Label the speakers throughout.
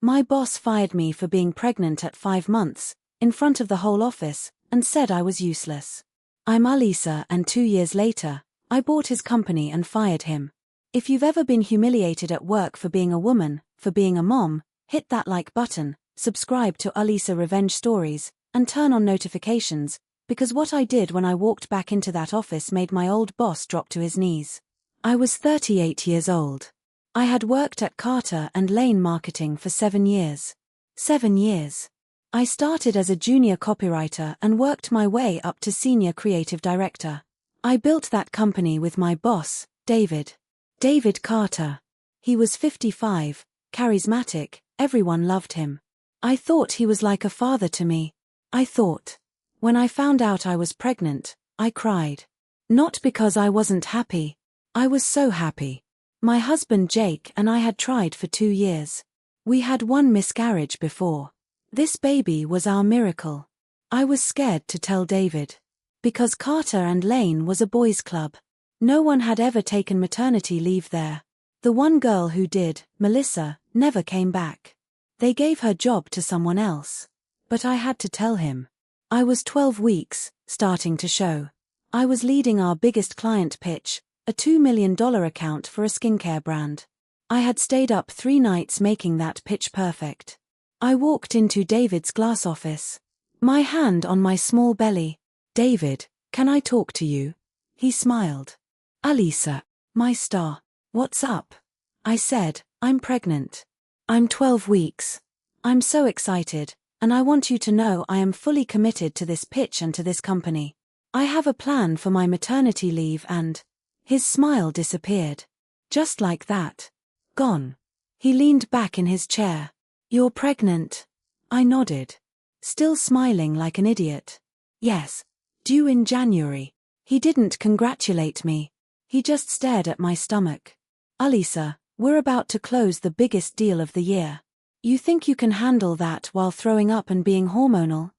Speaker 1: My boss fired me for being pregnant at 5 months, in front of the whole office, and said I was useless. I'm Alisa, and 2 years later, I bought his company and fired him. If you've ever been humiliated at work for being a woman, for being a mom, hit that like button, subscribe to Alisa Revenge Stories, and turn on notifications, because what I did when I walked back into that office made my old boss drop to his knees. I was 38 years old. I had worked at Carter & Lane Marketing for 7 years. 7 years. I started as a junior copywriter and worked my way up to senior creative director. I built that company with my boss, David. David Carter. He was 55, charismatic, everyone loved him. I thought he was like a father to me. I thought. When I found out I was pregnant, I cried. Not because I wasn't happy. I was so happy. My husband Jake and I had tried for 2 years. We had 1 miscarriage before. This baby was our miracle. I was scared to tell David. Because Carter & Lane was a boys' club. No one had ever taken maternity leave there. The one girl who did, Melissa, never came back. They gave her job to someone else. But I had to tell him. I was 12 weeks, starting to show. I was leading our biggest client pitch, a $2 million account for a skincare brand. I had stayed up 3 nights making that pitch perfect. I walked into David's glass office. My hand on my small belly. David, can I talk to you? He smiled. Alisa, my star. What's up? I said, I'm pregnant. I'm 12 weeks. I'm so excited, and I want you to know I am fully committed to this pitch and to this company. I have a plan for my maternity leave and... His smile disappeared. Just like that. Gone. He leaned back in his chair. You're pregnant? I nodded. Still smiling like an idiot. Yes. Due in January. He didn't congratulate me. He just stared at my stomach. Alisa, we're about to close the biggest deal of the year. You think you can handle that while throwing up and being hormonal?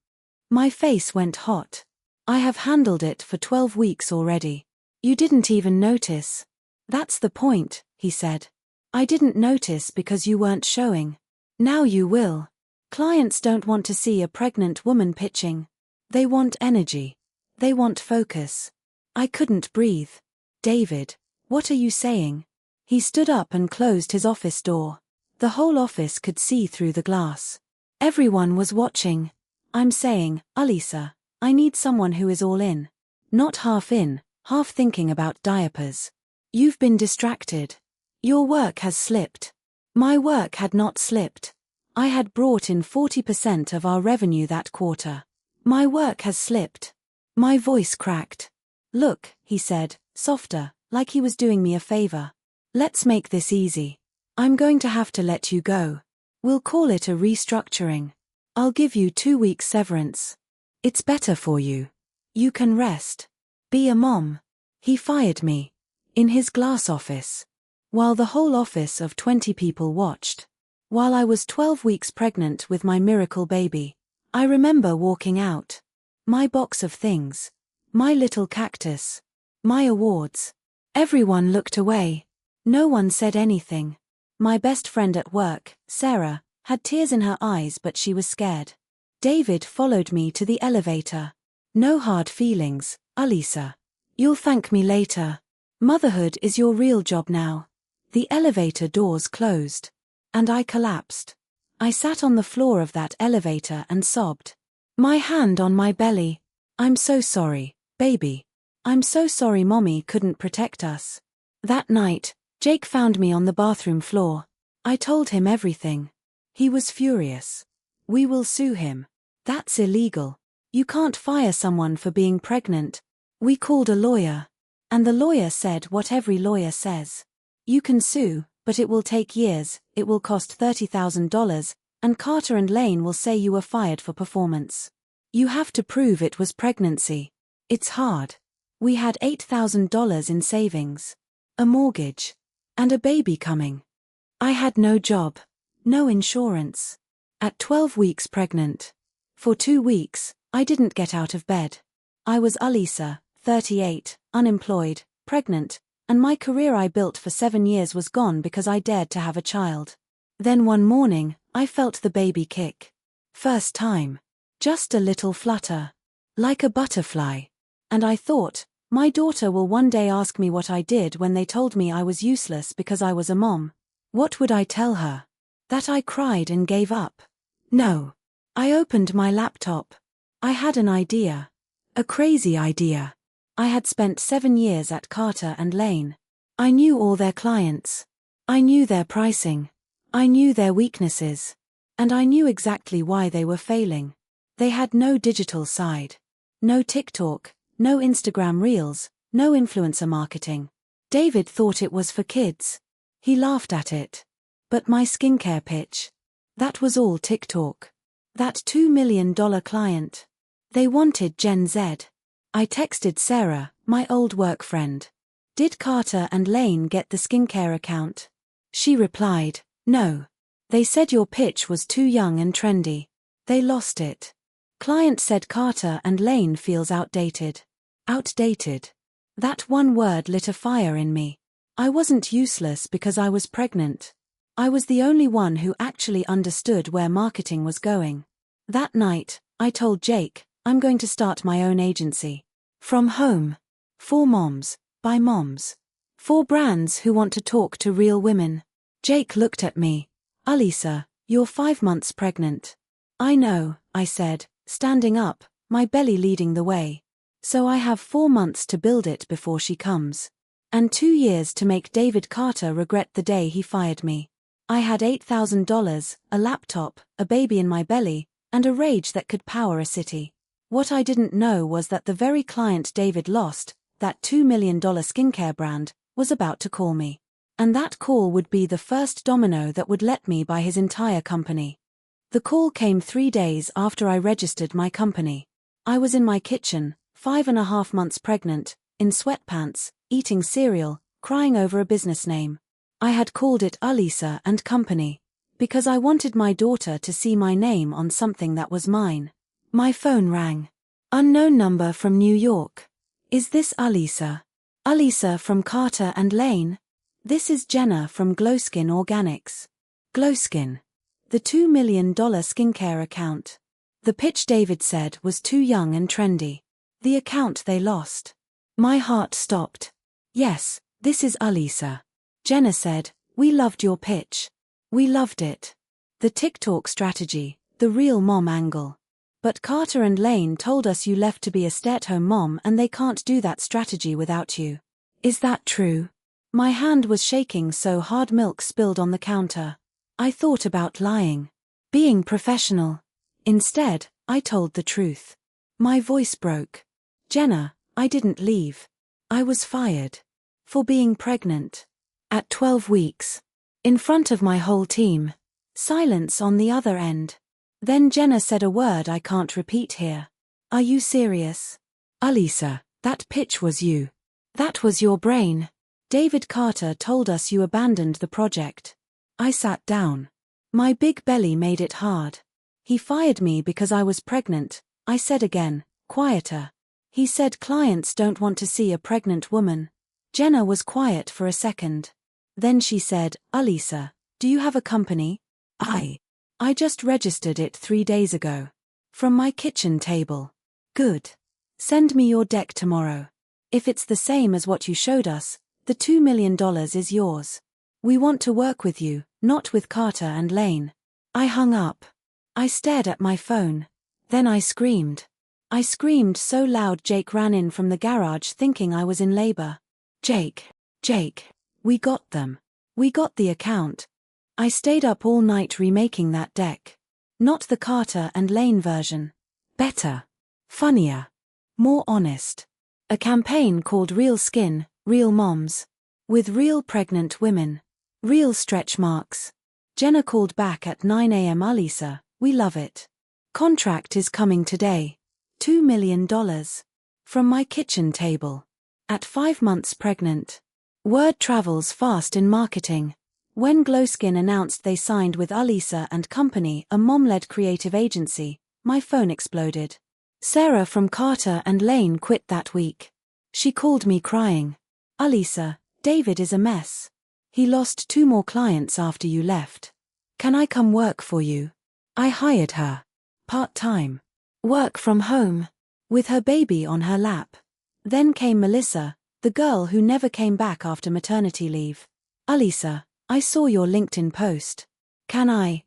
Speaker 1: My face went hot. I have handled it for 12 weeks already. You didn't even notice. That's the point, he said. I didn't notice because you weren't showing. Now you will. Clients don't want to see a pregnant woman pitching. They want energy. They want focus. I couldn't breathe. David, what are you saying? He stood up and closed his office door. The whole office could see through the glass. Everyone was watching. I'm saying, Alisa, I need someone who is all in. Not half in, half thinking about diapers. You've been distracted. Your work has slipped. My work had not slipped. I had brought in 40% of our revenue that quarter. My work has slipped. My voice cracked. Look, he said, softer, like he was doing me a favor. Let's make this easy. I'm going to have to let you go. We'll call it a restructuring. I'll give you 2 weeks severance. It's better for you. You can rest. Be a mom. He fired me. In his glass office. While the whole office of 20 people watched. While I was 12 weeks pregnant with my miracle baby. I remember walking out. My box of things. My little cactus. My awards. Everyone looked away. No one said anything. My best friend at work, Sarah, had tears in her eyes but she was scared. David followed me to the elevator. No hard feelings, Alisa. You'll thank me later. Motherhood is your real job now. The elevator doors closed. And I collapsed. I sat on the floor of that elevator and sobbed. My hand on my belly. I'm so sorry, baby. I'm so sorry Mommy couldn't protect us. That night, Jake found me on the bathroom floor. I told him everything. He was furious. We will sue him. That's illegal. You can't fire someone for being pregnant. We called a lawyer. And the lawyer said what every lawyer says. You can sue, but it will take years, it will cost $30,000, and Carter & Lane will say you were fired for performance. You have to prove it was pregnancy. It's hard. We had $8,000 in savings. A mortgage. And a baby coming. I had no job. No insurance. At 12 weeks pregnant. For 2 weeks, I didn't get out of bed. I was Alisa, 38, unemployed, pregnant, and my career I built for 7 years was gone because I dared to have a child. Then one morning, I felt the baby kick. First time. Just a little flutter. Like a butterfly. And I thought, my daughter will one day ask me what I did when they told me I was useless because I was a mom. What would I tell her? That I cried and gave up? No. I opened my laptop. I had an idea. A crazy idea. I had spent 7 years at Carter & Lane. I knew all their clients. I knew their pricing. I knew their weaknesses. And I knew exactly why they were failing. They had no digital side. No TikTok, no Instagram Reels, no influencer marketing. David thought it was for kids. He laughed at it. But my skincare pitch? That was all TikTok. That $2 million client. They wanted Gen Z. I texted Sarah, my old work friend. Did Carter & Lane get the skincare account? She replied, no. They said your pitch was too young and trendy. They lost it. Client said Carter & Lane feels outdated. Outdated. That one word lit a fire in me. I wasn't useless because I was pregnant. I was the only one who actually understood where marketing was going. That night, I told Jake, I'm going to start my own agency. From home. For moms, by moms. For brands who want to talk to real women. Jake looked at me. Alisa, you're 5 months pregnant. I know, I said, standing up, my belly leading the way. So I have 4 months to build it before she comes. And 2 years to make David Carter regret the day he fired me. I had $8,000, a laptop, a baby in my belly, and a rage that could power a city. What I didn't know was that the very client David lost, that $2 million skincare brand, was about to call me. And that call would be the first domino that would let me buy his entire company. The call came 3 days after I registered my company. I was in my kitchen, 5.5 months pregnant, in sweatpants, eating cereal, crying over a business name. I had called it Alisa & Company. Because I wanted my daughter to see my name on something that was mine. My phone rang. Unknown number from New York. Is this Alisa? Alisa from Carter & Lane? This is Jenna from GlowSkin Organics. GlowSkin. The $2 million skincare account. The pitch David said was too young and trendy. The account they lost. My heart stopped. Yes, this is Alisa. Jenna said, we loved your pitch. We loved it. The TikTok strategy, the real mom angle. But Carter & Lane told us you left to be a stay-at-home mom and they can't do that strategy without you. Is that true? My hand was shaking so hard milk spilled on the counter. I thought about lying. Being professional. Instead, I told the truth. My voice broke. Jenna, I didn't leave. I was fired. For being pregnant. At 12 weeks. In front of my whole team. Silence on the other end. Then Jenna said a word I can't repeat here. Are you serious? Alisa, that pitch was you. That was your brain. David Carter told us you abandoned the project. I sat down. My big belly made it hard. He fired me because I was pregnant, I said again, quieter. He said clients don't want to see a pregnant woman. Jenna was quiet for a second. Then she said, Alisa, do you have a company? I just registered it 3 days ago. From my kitchen table. Good. Send me your deck tomorrow. If it's the same as what you showed us, the $2 million is yours. We want to work with you, not with Carter & Lane. I hung up. I stared at my phone. Then I screamed. I screamed so loud Jake ran in from the garage thinking I was in labor. Jake, we got them. We got the account. I stayed up all night remaking that deck. Not the Carter & Lane version. Better. Funnier. More honest. A campaign called Real Skin, Real Moms. With real pregnant women. Real stretch marks. Jenna called back at 9 a.m. Alisa, we love it. Contract is coming today. $2 million. From my kitchen table. At 5 months pregnant. Word travels fast in marketing. When GlowSkin announced they signed with Alisa & Company, a mom-led creative agency, my phone exploded. Sarah from Carter & Lane quit that week. She called me crying. Alisa, David is a mess. He lost 2 more clients after you left. Can I come work for you? I hired her. Part-time. Work from home. With her baby on her lap. Then came Melissa, the girl who never came back after maternity leave. Alisa, I saw your LinkedIn post. Can I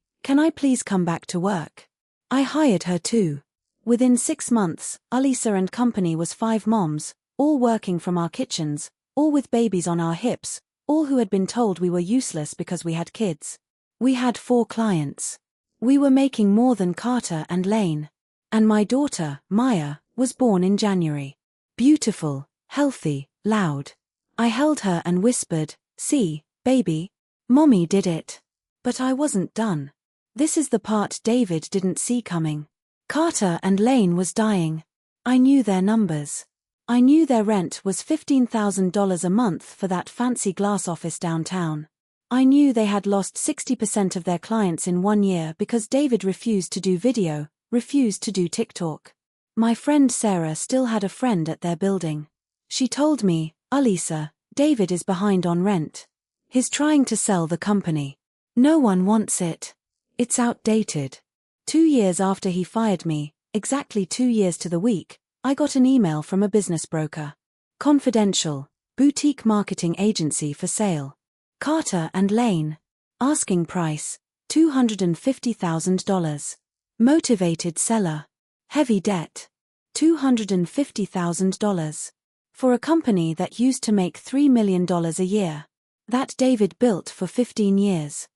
Speaker 1: please come back to work? I hired her too. Within 6 months, Alisa and company was 5 moms, all working from our kitchens, all with babies on our hips, all who had been told we were useless because we had kids. We had 4 clients. We were making more than Carter and Lane. And my daughter, Maya, was born in January. Beautiful, healthy, loud. I held her and whispered, "See, baby. Mommy did it." But I wasn't done. This is the part David didn't see coming. Carter and Lane was dying. I knew their numbers. I knew their rent was $15,000 a month for that fancy glass office downtown. I knew they had lost 60% of their clients in 1 year because David refused to do video, refused to do TikTok. My friend Sarah still had a friend at their building. She told me, "Alisa, David is behind on rent. He's trying to sell the company. No one wants it. It's outdated." 2 years after he fired me, exactly 2 years to the week, I got an email from a business broker. Confidential, boutique marketing agency for sale. Carter and Lane. Asking price, $250,000. Motivated seller. Heavy debt. $250,000. For a company that used to make $3 million a year. That David built for 15 years.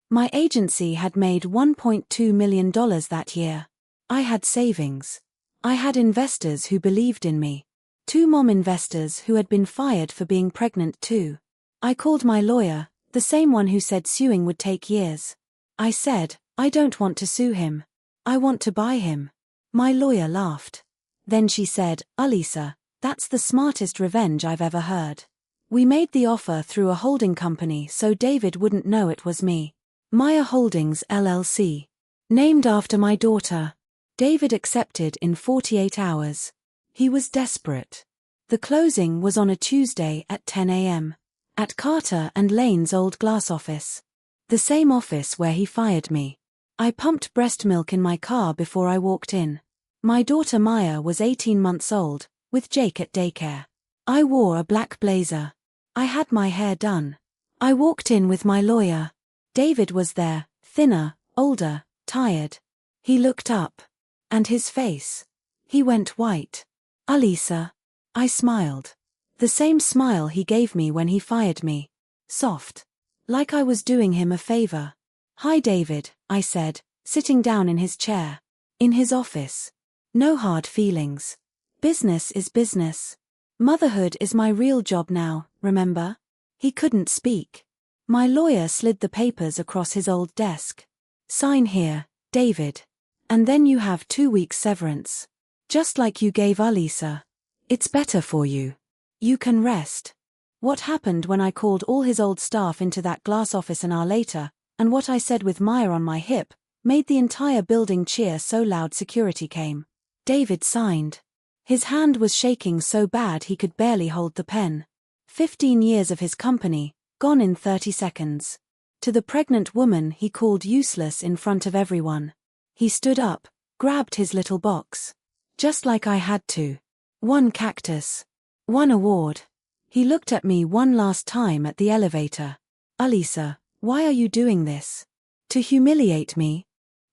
Speaker 1: My agency had made $1.2 million that year. I had savings. I had investors who believed in me. 2 mom investors who had been fired for being pregnant too. I called my lawyer, the same one who said suing would take years. I said, "I don't want to sue him. I want to buy him." My lawyer laughed. Then she said, "Alisa, that's the smartest revenge I've ever heard. We made the offer through a holding company so David wouldn't know it was me. Maya Holdings LLC. Named after my daughter." David accepted in 48 hours. He was desperate. The closing was on a Tuesday at 10 a.m. At Carter and Lane's old glass office. The same office where he fired me. I pumped breast milk in my car before I walked in. My daughter Maya was 18 months old, with Jake at daycare. I wore a black blazer. I had my hair done. I walked in with my lawyer. David was there, thinner, older, tired. He looked up. And his face. He went white. "Alisa." I smiled. The same smile he gave me when he fired me. Soft. Like I was doing him a favor. "Hi David," I said, sitting down in his chair. In his office. No hard feelings. Business is business. Motherhood is my real job now, remember? He couldn't speak. My lawyer slid the papers across his old desk. "Sign here, David. And then you have 2 weeks severance. Just like you gave Alisa. It's better for you. You can rest." What happened when I called all his old staff into that glass office an hour later, and what I said with Maya on my hip, made the entire building cheer so loud security came. David signed. His hand was shaking so bad he could barely hold the pen. 15 years of his company, gone in 30 seconds. To the pregnant woman he called useless in front of everyone. He stood up, grabbed his little box. Just like I had to. 1 cactus. 1 award. He looked at me one last time at the elevator. "Alisa, why are you doing this? To humiliate me?"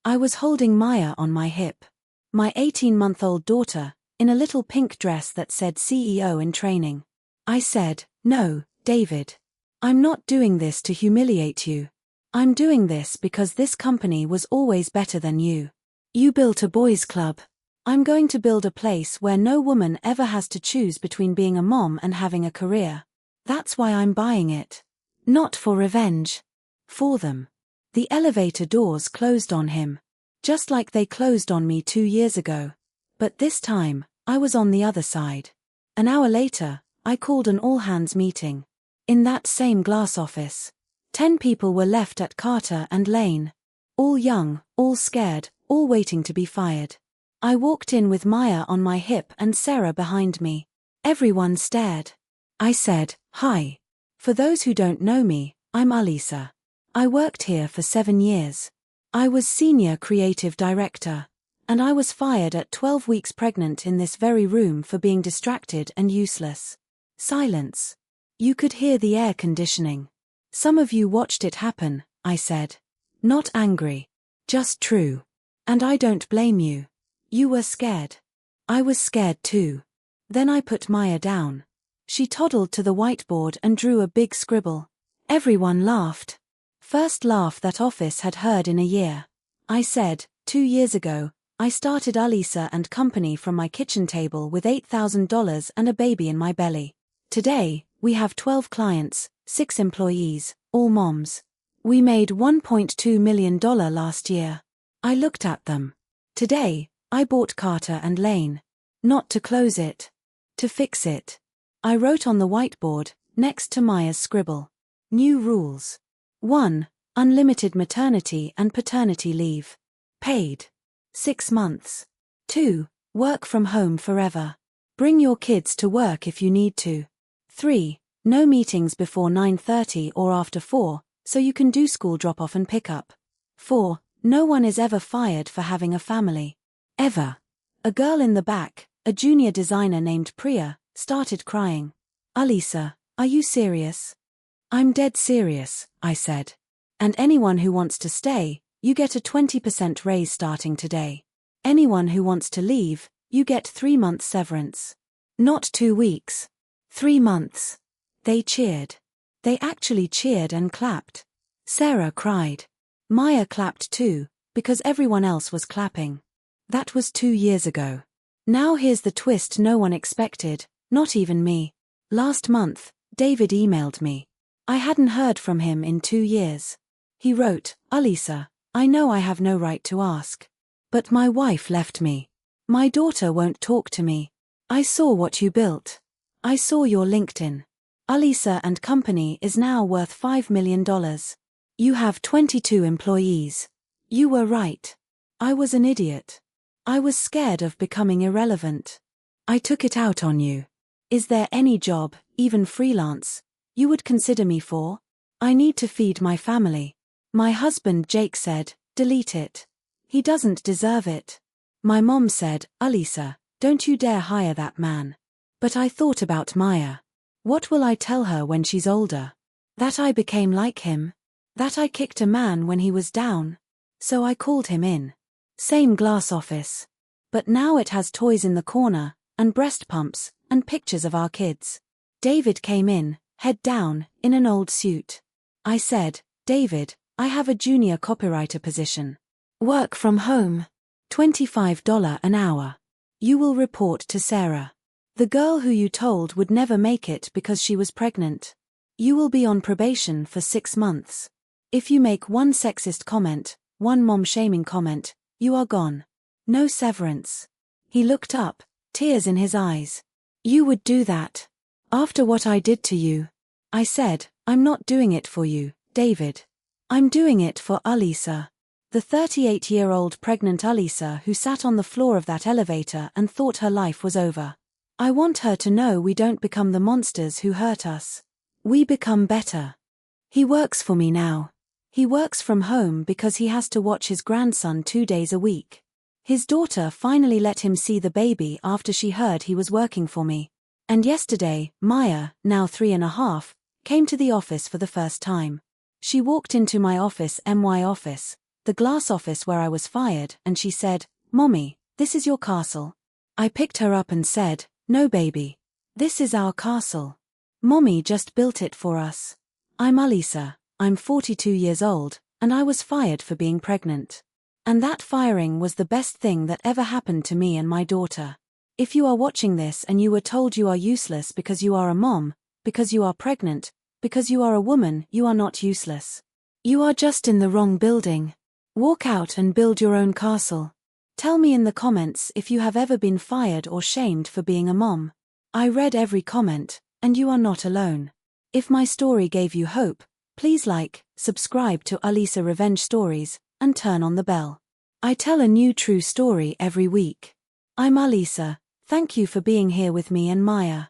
Speaker 1: I was holding Maya on my hip. My 18-month-old daughter, in a little pink dress that said CEO in training. I said, "No, David. I'm not doing this to humiliate you. I'm doing this because this company was always better than you. You built a boys' club. I'm going to build a place where no woman ever has to choose between being a mom and having a career. That's why I'm buying it. Not for revenge. For them." The elevator doors closed on him. Just like they closed on me 2 years ago. But this time, I was on the other side. An hour later, I called an all-hands meeting. In that same glass office. 10 people were left at Carter and Lane. All young, all scared, all waiting to be fired. I walked in with Maya on my hip and Sarah behind me. Everyone stared. I said, "Hi. For those who don't know me, I'm Alisa. I worked here for 7 years. I was senior creative director. And I was fired at 12 weeks pregnant in this very room for being distracted and useless. Silence. You could hear the air conditioning. Some of you watched it happen, I said. Not angry. Just true. And I don't blame you. You were scared. I was scared too. Then I put Maya down. She toddled to the whiteboard and drew a big scribble. Everyone laughed. First laugh that office had heard in a year. I said, 2 years ago, I started Alisa Co from my kitchen table with $8,000 and a baby in my belly. Today, we have 12 clients, 6 employees, all moms. We made $1.2 million last year. I looked at them. Today, I bought Carter and Lane. Not to close it. To fix it. I wrote on the whiteboard, next to Maya's scribble. New rules. 1. Unlimited maternity and paternity leave. Paid. 6 months. 2. Work from home forever. Bring your kids to work if you need to. 3. No meetings before 9:30 or after 4, so you can do school drop-off and pick-up. 4. No one is ever fired for having a family. Ever. A girl in the back, a junior designer named Priya, started crying. Alisa, are you serious? I'm dead serious, I said. And anyone who wants to stay, you get a 20% raise starting today. Anyone who wants to leave, you get 3 months severance. Not 2 weeks. 3 months. They cheered. They actually cheered and clapped. Sarah cried. Maya clapped too, because everyone else was clapping. That was 2 years ago. Now here's the twist no one expected, not even me. Last month, David emailed me. I hadn't heard from him in 2 years. He wrote, Alisa, I know I have no right to ask. But my wife left me. My daughter won't talk to me. I saw what you built. I saw your LinkedIn. Alisa Co is now worth $5 million. You have 22 employees. You were right. I was an idiot. I was scared of becoming irrelevant. I took it out on you. Is there any job, even freelance, you would consider me for? I need to feed my family. My husband Jake said, delete it. He doesn't deserve it. My mom said, Alisa, don't you dare hire that man. But I thought about Maya. What will I tell her when she's older? That I became like him? That I kicked a man when he was down? So I called him in. Same glass office. But now it has toys in the corner, and breast pumps, and pictures of our kids. David came in, head down, in an old suit. I said, David, I have a junior copywriter position. Work from home. $25 an hour. You will report to Sarah. The girl who you told would never make it because she was pregnant. You will be on probation for 6 months. If you make one sexist comment, one mom-shaming comment, you are gone. No severance. He looked up, tears in his eyes. You would do that? After what I did to you? I said, I'm not doing it for you, David. I'm doing it for Alisa. The 38-year-old pregnant Alisa who sat on the floor of that elevator and thought her life was over. I want her to know we don't become the monsters who hurt us. We become better. He works for me now. He works from home because he has to watch his grandson 2 days a week. His daughter finally let him see the baby after she heard he was working for me. And yesterday, Maya, now 3.5, came to the office for the first time. She walked into my office, my office, the glass office where I was fired, and she said, Mommy, this is your castle. I picked her up and said, no baby. This is our castle. Mommy just built it for us. I'm Alisa, I'm 42 years old, and I was fired for being pregnant. And that firing was the best thing that ever happened to me and my daughter. If you are watching this and you were told you are useless because you are a mom, because you are pregnant, because you are a woman, you are not useless. You are just in the wrong building. Walk out and build your own castle. Tell me in the comments if you have ever been fired or shamed for being a mom. I read every comment, and you are not alone. If my story gave you hope, please like, subscribe to Alisa Revenge Stories, and turn on the bell. I tell a new true story every week. I'm Alisa, thank you for being here with me and Maya.